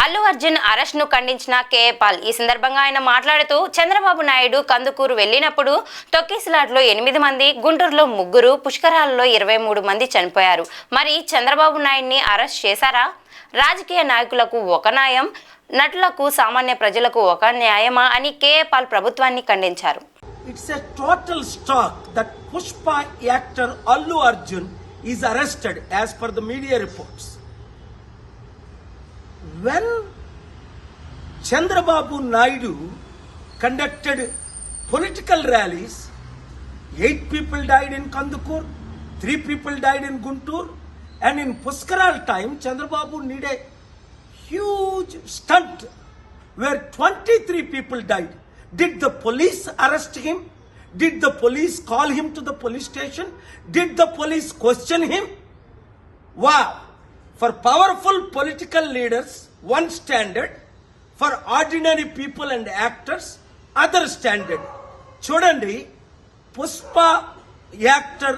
Allu Arjun arrest ను ఖండించిన KA Paul ఈ సందర్భంగా ఆయన మాట్లాడుతూ చంద్రబాబు నాయుడు కందుకూరు వెళ్లినప్పుడు తొక్కిసలాట్లో 8 మంది, గుంటూరులో 3, పుష్కరాలలో 23 మంది చనిపోయారు. మరి చంద్రబాబు నాయుడిని అరెస్ట్ చేశారా? రాజకీయ నాయకులకు ఒక న్యాయం, నటులకు సామాన్య ప్రజలకు ఒక న్యాయమా అని కేఏ పాల్ ప్రభుత్వాన్ని ఖండించారు. It's a total shock that Pushpa actor Allu Arjun is arrested as per the media reports. When Chandrababu Naidu conducted political rallies, 8 people died in Kandukur, 3 people died in Guntur, and in Puskaral time, Chandrababu did a huge stunt where 23 people died. Did the police arrest him? Did the police call him to the police station? Did the police question him? Wow! For powerful political leaders, one standard. For ordinary people and actors, other standard. చూడండి, Pushpa actor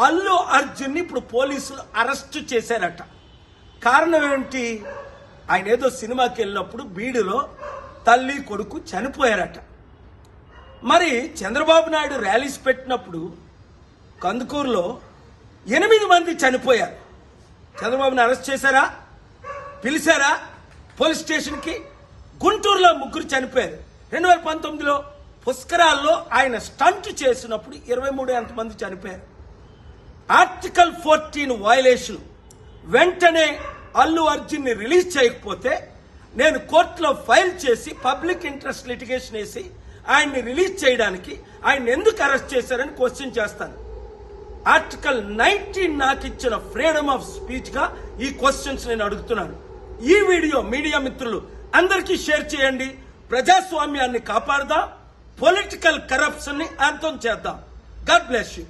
Allu Arjun ఇప్పుడు పోలీసులు arrest చేశారట. కారణం ఏంటి? ఆయన ఏదో సినిమాకి వెళ్ళినప్పుడు బీడులో తల్లి కొడుకు చనిపోయారట. మరి చంద్రబాబు నాయుడు ర్యాలీస్ పెట్టినప్పుడు కందుకూరులో 8 మంది చనిపోయారు. చంద్రబాబుని అరెస్ట్ చేశారా? పిలిచారా పోలీస్ స్టేషన్కి? గుంటూరులో 3 చనిపోయారు. 2019లో పుష్కరాల్లో ఆయన స్టంట్ చేసినప్పుడు 23 మంది చనిపోయారు. Article 14 violation. వెంటనే అల్లు అర్జున్ని రిలీజ్ చేయకపోతే నేను కోర్టులో ఫైల్ చేసి పబ్లిక్ ఇంట్రెస్ట్ లిటిగేషన్ వేసి ఆయన్ని రిలీజ్ చేయడానికి ఆయన ఎందుకు అరెస్ట్ చేశారని క్వశ్చన్ చేస్తాను. ఆర్టికల్ 19 నాకు ఇచ్చిన ఫ్రీడమ్ ఆఫ్ స్పీచ్ గా ఈ క్వశ్చన్స్ నేను అడుగుతున్నాను. ఈ వీడియో మీడియా మిత్రులు అందరికీ షేర్ చేయండి. ప్రజాస్వామ్యాన్ని కాపాడదాం, పొలిటికల్ కరప్షన్ ని అంతం చేద్దాం. God bless you.